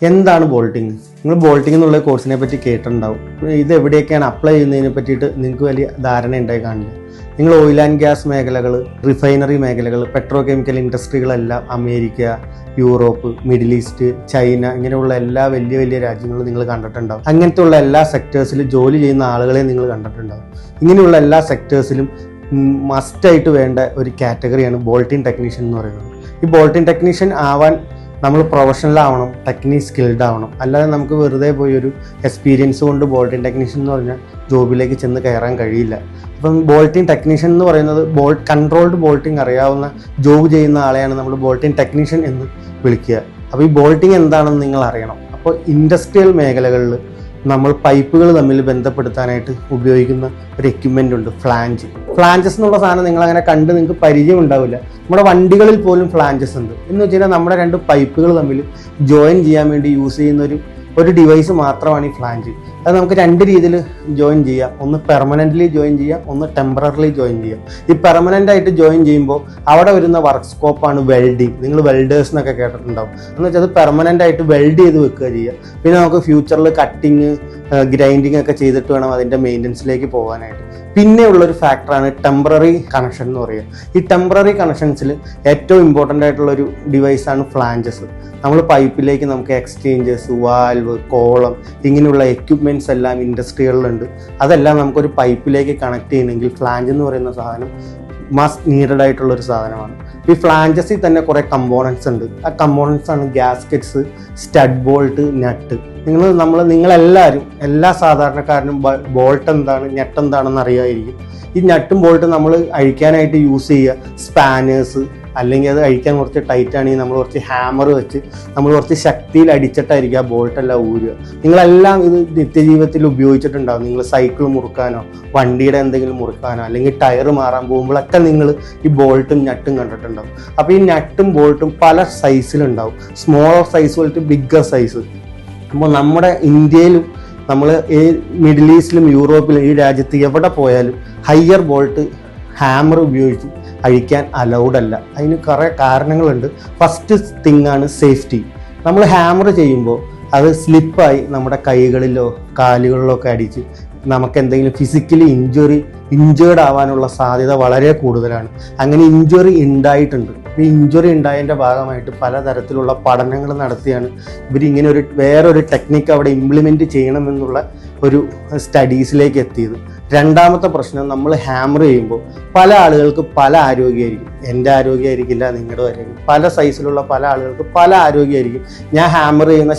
എന്താണ് ബോൾട്ടിങ്? നിങ്ങൾ ബോൾട്ടിംഗ് എന്നുള്ള കോഴ്സിനെ പറ്റി കേട്ടിട്ടുണ്ടാവും. ഇത് എവിടെയൊക്കെയാണ് അപ്ലൈ ചെയ്യുന്നതിനെ പറ്റിയിട്ട് നിങ്ങൾക്ക് വലിയ ധാരണ ഉണ്ടായി കാണില്ല. നിങ്ങൾ ഓയിൽ ആൻഡ് ഗ്യാസ് മേഖലകൾ, റിഫൈനറി മേഖലകൾ, പെട്രോ കെമിക്കൽ ഇൻഡസ്ട്രികളെല്ലാം America, Europe, Middle East, China ഇങ്ങനെയുള്ള എല്ലാ വലിയ വലിയ രാജ്യങ്ങളും നിങ്ങൾ കണ്ടിട്ടുണ്ടാവും. അങ്ങനത്തെ ഉള്ള എല്ലാ സെക്ടേഴ്സിലും ജോലി ചെയ്യുന്ന ആളുകളെ നിങ്ങൾ കണ്ടിട്ടുണ്ടാവും. ഇങ്ങനെയുള്ള എല്ലാ സെക്ടേഴ്സിലും മസ്റ്റായിട്ട് വേണ്ട ഒരു കാറ്റഗറിയാണ് ബോൾട്ടിംഗ് ടെക്നീഷ്യൻ എന്ന് പറയുന്നത്. ഈ ബോൾട്ടിംഗ് ടെക്നീഷ്യൻ ആവാൻ നമ്മൾ പ്രൊഫഷണൽ ആവണം, ടെക്നിക് സ്കിൽഡ് ആവണം. അല്ലാതെ നമുക്ക് വെറുതെ പോയി ഒരു എക്സ്പീരിയൻസ് കൊണ്ട് ബോൾട്ടിംഗ് ടെക്നീഷ്യൻ എന്ന് പറഞ്ഞാൽ ജോബിലേക്ക് ചെന്ന് കയറാൻ കഴിയില്ല. അപ്പം ബോൾട്ടിംഗ് ടെക്നീഷ്യൻ എന്ന് പറയുന്നത് കൺട്രോൾഡ് ബോൾട്ടിംഗ് അറിയാവുന്ന ജോബ് ചെയ്യുന്ന ആളെയാണ് നമ്മൾ ബോൾട്ടിംഗ് ടെക്നീഷ്യൻ എന്ന് വിളിക്കുക. അപ്പോൾ ഈ ബോൾട്ടിംഗ് എന്താണെന്ന് നിങ്ങൾ അറിയണം. അപ്പോൾ ഇൻഡസ്ട്രിയൽ മേഖലകളിൽ നമ്മൾ പൈപ്പുകൾ തമ്മിൽ ബന്ധപ്പെടുത്താനായിട്ട് ഉപയോഗിക്കുന്ന ഒരു എക്യുപ്മെൻ്റ് ഉണ്ട്, ഫ്ലാഞ്ചസ് എന്നുള്ള സാധനം നിങ്ങൾ അങ്ങനെ കണ്ട് നിങ്ങൾക്ക് പരിചയം ഉണ്ടാവില്ല. നമ്മുടെ വണ്ടികളിൽ പോലും ഫ്ലാഞ്ചസ് ഉണ്ട്. എന്ന് വെച്ച് കഴിഞ്ഞാൽ നമ്മുടെ രണ്ട് പൈപ്പുകൾ തമ്മിൽ ജോയിൻ ചെയ്യാൻ വേണ്ടി യൂസ് ചെയ്യുന്ന ഒരു ഡിവൈസ് മാത്രമാണ് ഈ ഫ്ലാഞ്ച്. അത് നമുക്ക് രണ്ട് രീതിയിൽ ജോയിൻ ചെയ്യാം. ഒന്ന് പെർമനൻ്റ്ലി ജോയിൻ ചെയ്യാം, ഒന്ന് ടെമ്പററിലി ജോയിൻ ചെയ്യാം. ഈ പെർമനൻ്റ് ആയിട്ട് ജോയിൻ ചെയ്യുമ്പോൾ അവിടെ വരുന്ന വർക്ക് സ്കോപ്പാണ് വെൽഡിങ്. നിങ്ങൾ വെൽഡേഴ്സ് എന്നൊക്കെ കേട്ടിട്ടുണ്ടാവും. എന്ന് വെച്ചാൽ അത് പെർമനൻ്റ് ആയിട്ട് വെൽഡ് ചെയ്ത് വെക്കുക ചെയ്യുക. പിന്നെ നമുക്ക് ഫ്യൂച്ചറിൽ കട്ടിങ്, ഗ്രൈൻഡിങ് ഒക്കെ ചെയ്തിട്ട് വേണം അതിൻ്റെ മെയിൻ്റനൻസിലേക്ക് പോകാനായിട്ട്. പിന്നെയുള്ളൊരു ഫാക്ടറാണ് ടെമ്പററി കണക്ഷൻ എന്ന് പറയുക. ഈ ടെമ്പററി കണക്ഷൻസിൽ ഏറ്റവും ഇമ്പോർട്ടൻ്റ് ആയിട്ടുള്ളൊരു ഡിവൈസാണ് ഫ്ലാഞ്ചസ്. നമ്മൾ പൈപ്പിലേക്ക് നമുക്ക് എക്സ്ചേഞ്ചസ്, വാൽവ്, കോളം ഇങ്ങനെയുള്ള എക്യുപ്മെൻറ്റ്സ് എല്ലാം ഇൻഡസ്ട്രികളിലുണ്ട്. അതെല്ലാം നമുക്കൊരു പൈപ്പിലേക്ക് കണക്ട് ചെയ്യണമെങ്കിൽ ഫ്ലാഞ്ച് എന്ന് പറയുന്ന സാധനം മസ്റ്റ് നീഡഡ് ആയിട്ടുള്ളൊരു സാധനമാണ്. ഈ ഫ്ലാഞ്ചസിൽ തന്നെ കുറേ കമ്പോണൻസ് ഉണ്ട്. ആ കമ്പോണൻസ് ആണ് ഗ്യാസ്കറ്റ്സ്, സ്റ്റഡ് ബോൾട്ട്, നട്ട്. നിങ്ങളെല്ലാവരും, എല്ലാ സാധാരണക്കാരനും ബോൾട്ട് എന്താണ്, നട്ട് എന്താണെന്ന് അറിയാമായിരിക്കും. ഈ നട്ടും ബോൾട്ടും നമ്മൾ അഴിക്കാനായിട്ട് യൂസ് ചെയ്യുക സ്പാനേഴ്സ്, അല്ലെങ്കിൽ അത് അഴിക്കാൻ കുറച്ച് ടൈറ്റ് ആണെങ്കിൽ നമ്മൾ കുറച്ച് ഹാമർ വെച്ച് നമ്മൾ കുറച്ച് ശക്തിയിൽ അടിച്ചിട്ടായിരിക്കും ആ ബോൾട്ടെല്ലാം ഊരുക. നിങ്ങളെല്ലാം ഇത് നിത്യജീവിതത്തിൽ ഉപയോഗിച്ചിട്ടുണ്ടാവും. നിങ്ങൾ സൈക്കിൾ മുറുക്കാനോ വണ്ടിയുടെ എന്തെങ്കിലും മുറുക്കാനോ അല്ലെങ്കിൽ ടയർ മാറാൻ പോകുമ്പോഴൊക്കെ നിങ്ങൾ ഈ ബോൾട്ടും നട്ടും കണ്ടിട്ടുണ്ടാവും. അപ്പോൾ ഈ നട്ടും ബോൾട്ടും പല സൈസിലുണ്ടാവും. സ്മോളർ സൈസ് പോലത്തെ ബിഗ്ഗർ സൈസ്. അപ്പോൾ നമ്മുടെ ഇന്ത്യയിലും നമ്മൾ ഈ മിഡിൽ ഈസ്റ്റിലും യൂറോപ്പിലും ഈ രാജ്യത്ത് എവിടെ പോയാലും ഹയർ ബോൾട്ട് ഹാമർ ഉപയോഗിച്ച് അഴിക്കാൻ അലൗഡ് അല്ല. അതിന് കുറേ കാരണങ്ങളുണ്ട്. ഫസ്റ്റ് തിങ് ആണ് സേഫ്റ്റി. നമ്മൾ ഹാമർ ചെയ്യുമ്പോൾ അത് സ്ലിപ്പായി നമ്മുടെ കൈകളിലോ കാലുകളിലോ ഒക്കെ അടിച്ച് നമുക്ക് എന്തെങ്കിലും ഫിസിക്കലി ഇഞ്ചേർഡ് ആവാനുള്ള സാധ്യത വളരെ കൂടുതലാണ്. അങ്ങനെ ഇഞ്ചുറി ഉണ്ടായിട്ടുണ്ട്. ഈ ഇഞ്ചുറി ഉണ്ടായതിൻ്റെ ഭാഗമായിട്ട് പലതരത്തിലുള്ള പഠനങ്ങൾ നടത്തിയാണ് ഇവരിങ്ങനെ വേറൊരു ടെക്നിക്ക് അവിടെ ഇംപ്ലിമെൻറ്റ് ചെയ്യണമെന്നുള്ള ഒരു സ്റ്റഡീസിലേക്ക് എത്തിയത്. രണ്ടാമത്തെ പ്രശ്നം, നമ്മൾ ഹാമർ ചെയ്യുമ്പോൾ പല ആളുകൾക്ക് പല ആരോഗ്യമായിരിക്കും. എൻ്റെ ആരോഗ്യമായിരിക്കില്ല, നിങ്ങളുടെ ആരോഗ്യം. പല സൈസിലുള്ള പല ആളുകൾക്ക് പല ആരോഗ്യമായിരിക്കും. ഞാൻ ഹാമർ ചെയ്യുന്ന